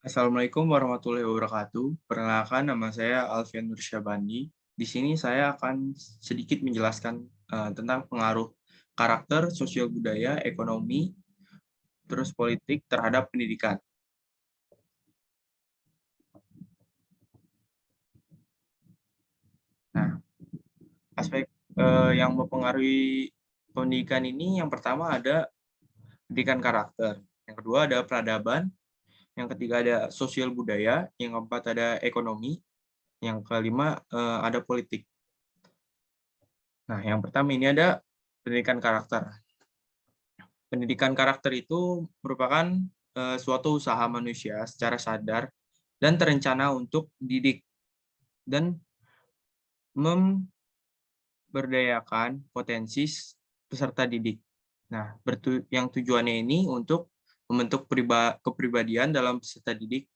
Assalamualaikum warahmatullahi wabarakatuh. Perkenalkan, nama saya Alfian Nursyabandi. Di sini saya akan sedikit menjelaskan tentang pengaruh karakter, sosial budaya, ekonomi, terus politik terhadap pendidikan. Nah, aspek yang mempengaruhi pendidikan ini yang pertama ada pendidikan karakter, yang kedua ada peradaban, yang ketiga ada sosial budaya, yang keempat ada ekonomi, yang kelima ada politik. Nah, yang pertama ini ada pendidikan karakter. Pendidikan karakter itu merupakan suatu usaha manusia secara sadar dan terencana untuk didik dan memberdayakan potensi peserta didik. Nah, yang tujuannya ini untuk membentuk kepribadian dalam peserta didik,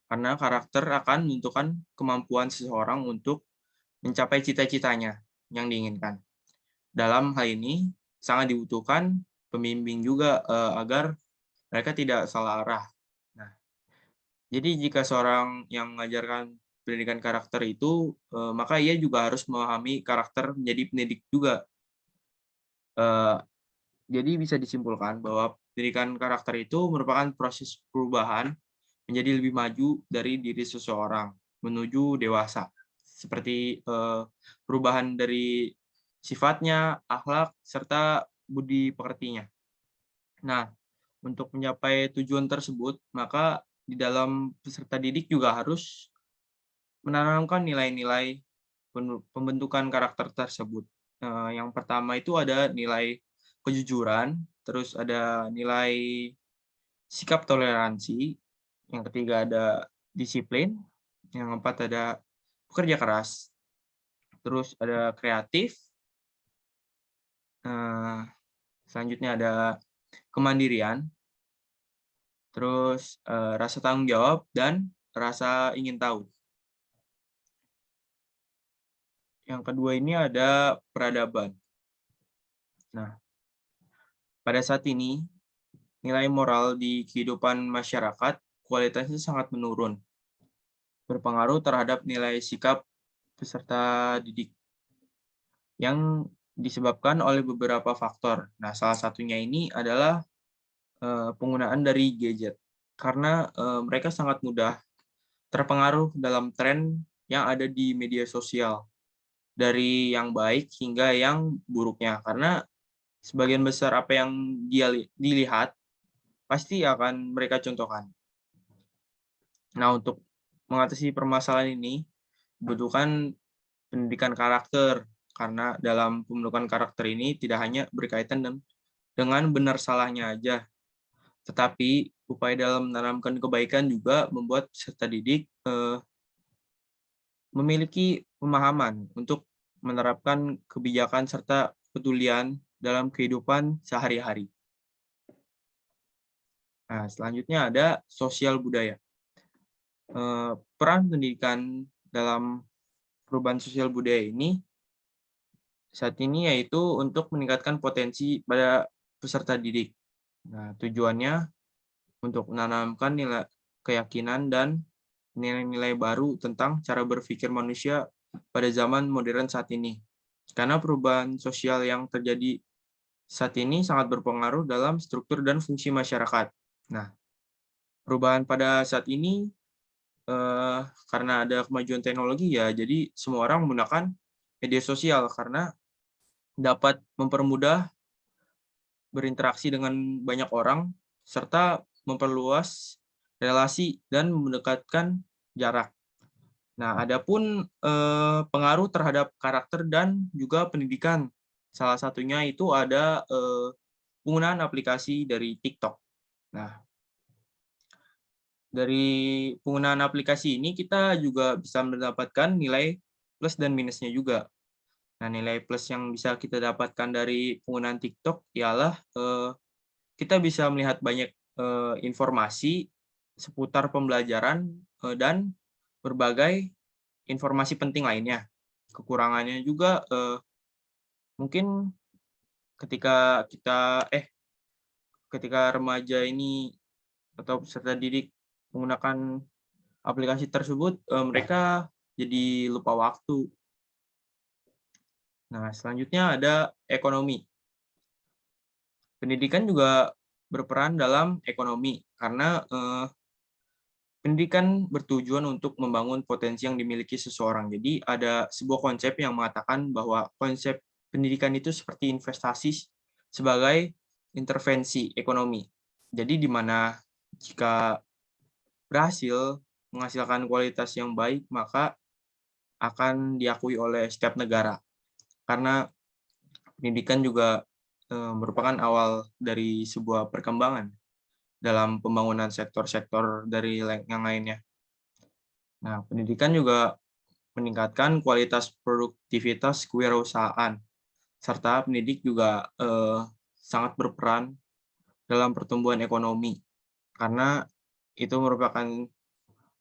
karena karakter akan menentukan kemampuan seseorang untuk mencapai cita-citanya yang diinginkan. Dalam hal ini, sangat dibutuhkan pembimbing juga agar mereka tidak salah arah. Nah, jadi jika seorang yang mengajarkan pendidikan karakter itu, maka ia juga harus memahami karakter menjadi pendidik juga. Eee, jadi bisa disimpulkan bahwa pendidikan karakter itu merupakan proses perubahan menjadi lebih maju dari diri seseorang menuju dewasa. Seperti, perubahan dari sifatnya, akhlak, serta budi pekertinya. Nah, untuk mencapai tujuan tersebut, maka di dalam peserta didik juga harus menanamkan nilai-nilai pembentukan karakter tersebut. Yang pertama itu ada nilai kejujuran, terus ada nilai sikap toleransi, yang ketiga ada disiplin, yang keempat ada pekerja keras, terus ada kreatif, eee, selanjutnya ada kemandirian, terus, rasa tanggung jawab dan rasa ingin tahu. Yang kedua ini ada peradaban. Nah, pada saat ini nilai moral di kehidupan masyarakat kualitasnya sangat menurun, berpengaruh terhadap nilai sikap peserta didik yang disebabkan oleh beberapa faktor. Nah, salah satunya ini adalah penggunaan dari gadget, karena mereka sangat mudah terpengaruh dalam tren yang ada di media sosial, dari yang baik hingga yang buruknya. Karena sebagian besar apa yang dilihat pasti akan mereka contohkan. Nah, untuk mengatasi permasalahan ini dibutuhkan pendidikan karakter, karena dalam pembentukan karakter ini tidak hanya berkaitan dengan benar salahnya aja, tetapi upaya dalam menanamkan kebaikan juga membuat peserta didik memiliki pemahaman untuk menerapkan kebijakan serta kepedulian dalam kehidupan sehari-hari. Nah, selanjutnya ada sosial budaya. Peran pendidikan dalam perubahan sosial budaya ini saat ini yaitu untuk meningkatkan potensi pada peserta didik. Nah, tujuannya untuk menanamkan nilai keyakinan dan nilai-nilai baru tentang cara berpikir manusia pada zaman modern saat ini. Karena perubahan sosial yang terjadi saat ini sangat berpengaruh dalam struktur dan fungsi masyarakat. Nah, perubahan pada saat ini karena ada kemajuan teknologi ya, jadi semua orang menggunakan media sosial karena dapat mempermudah berinteraksi dengan banyak orang, serta memperluas relasi dan mendekatkan jarak. Nah, adapun, pengaruh terhadap karakter dan juga pendidikan. Salah satunya itu ada, penggunaan aplikasi dari TikTok. Nah, dari penggunaan aplikasi ini kita juga bisa mendapatkan nilai plus dan minusnya juga. Nah, nilai plus yang bisa kita dapatkan dari penggunaan TikTok ialah, kita bisa melihat banyak, informasi seputar pembelajaran, dan berbagai informasi penting lainnya. Kekurangannya juga, mungkin ketika kita ketika remaja ini atau peserta didik menggunakan aplikasi tersebut, mereka jadi lupa waktu. Nah, selanjutnya ada ekonomi. Pendidikan juga berperan dalam ekonomi karena pendidikan bertujuan untuk membangun potensi yang dimiliki seseorang. Jadi ada sebuah konsep yang mengatakan bahwa konsep pendidikan itu seperti investasi sebagai intervensi ekonomi. Jadi di mana jika berhasil menghasilkan kualitas yang baik, maka akan diakui oleh setiap negara. Karena pendidikan juga merupakan awal dari sebuah perkembangan dalam pembangunan sektor-sektor dari yang lainnya. Nah, pendidikan juga meningkatkan kualitas produktivitas kewirausahaan, serta pendidik juga sangat berperan dalam pertumbuhan ekonomi, karena itu merupakan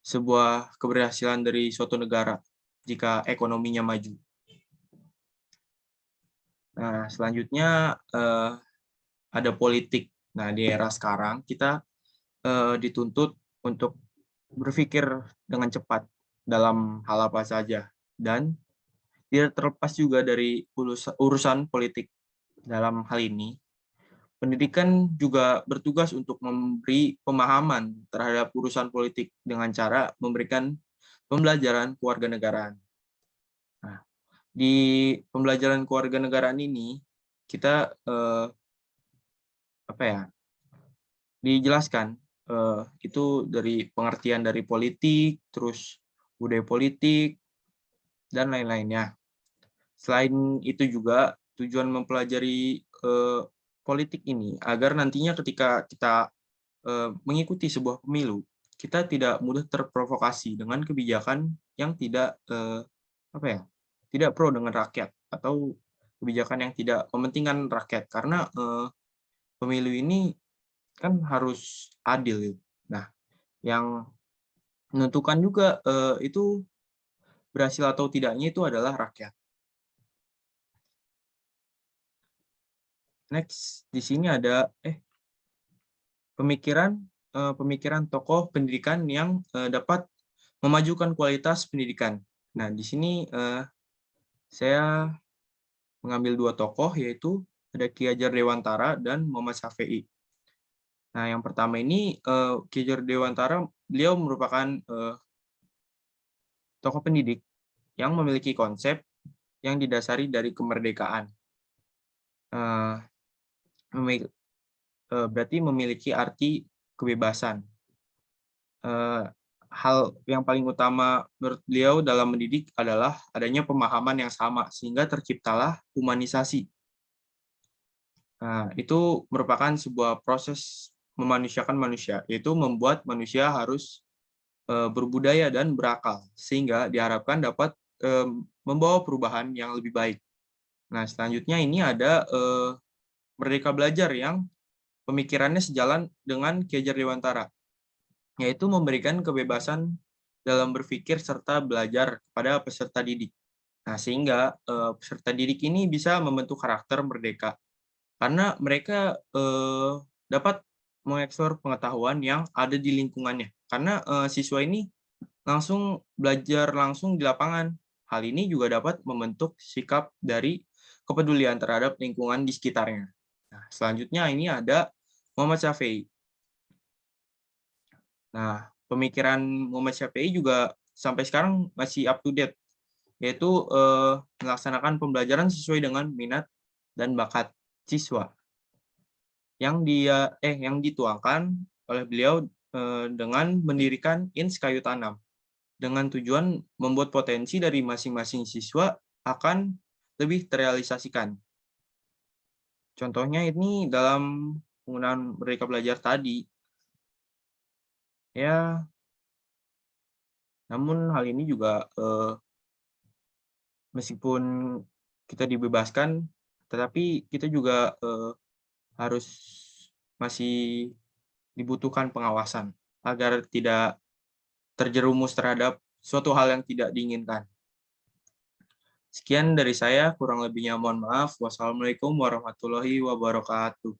sebuah keberhasilan dari suatu negara jika ekonominya maju. Nah, selanjutnya ada politik. Nah, di era sekarang kita dituntut untuk berpikir dengan cepat dalam hal apa saja, dan tidak terlepas juga dari urusan politik. Dalam hal ini, pendidikan juga bertugas untuk memberi pemahaman terhadap urusan politik dengan cara memberikan pembelajaran kewarganegaraan. Nah, di pembelajaran kewarganegaraan ini kita dijelaskan itu dari pengertian dari politik, terus budaya politik, dan lain-lainnya. Selain itu juga tujuan mempelajari politik ini agar nantinya ketika kita mengikuti sebuah pemilu, kita tidak mudah terprovokasi dengan kebijakan yang tidak tidak pro dengan rakyat atau kebijakan yang tidak mementingkan rakyat, karena pemilu ini kan harus adil gitu. Nah, yang menentukan juga itu berhasil atau tidaknya itu adalah rakyat. Next, di sini ada pemikiran tokoh pendidikan yang dapat memajukan kualitas pendidikan. Nah, di sini saya mengambil dua tokoh, yaitu ada Ki Hajar Dewantara dan Muhammad Syafi'i. Nah, yang pertama ini Ki Hajar Dewantara, beliau merupakan tokoh pendidik yang memiliki konsep yang didasari dari kemerdekaan. Berarti memiliki arti kebebasan. Hal yang paling utama menurut beliau dalam mendidik adalah adanya pemahaman yang sama, sehingga terciptalah humanisasi. Nah, itu merupakan sebuah proses memanusiakan manusia, yaitu membuat manusia harus berbudaya dan berakal, sehingga diharapkan dapat membawa perubahan yang lebih baik. Nah, selanjutnya ini ada Merdeka Belajar yang pemikirannya sejalan dengan Ki Hajar Dewantara, yaitu memberikan kebebasan dalam berpikir serta belajar kepada peserta didik. Nah, sehingga peserta didik ini bisa membentuk karakter merdeka, karena mereka dapat mengeksplor pengetahuan yang ada di lingkungannya. Karena siswa ini langsung belajar langsung di lapangan. Hal ini juga dapat membentuk sikap dari kepedulian terhadap lingkungan di sekitarnya. Nah, selanjutnya ini ada Muhammad Syafi'i. Nah, pemikiran Muhammad Syafi'i juga sampai sekarang masih up to date, yaitu melaksanakan pembelajaran sesuai dengan minat dan bakat siswa yang dituangkan oleh beliau dengan mendirikan INS Kayu Tanam dengan tujuan membuat potensi dari masing-masing siswa akan lebih terrealisasikan. Contohnya ini dalam penggunaan Merdeka Belajar tadi. Ya, namun hal ini juga meskipun kita dibebaskan, tetapi kita juga harus masih dibutuhkan pengawasan agar tidak terjerumus terhadap suatu hal yang tidak diinginkan. Sekian dari saya, kurang lebihnya mohon maaf. Wassalamualaikum warahmatullahi wabarakatuh.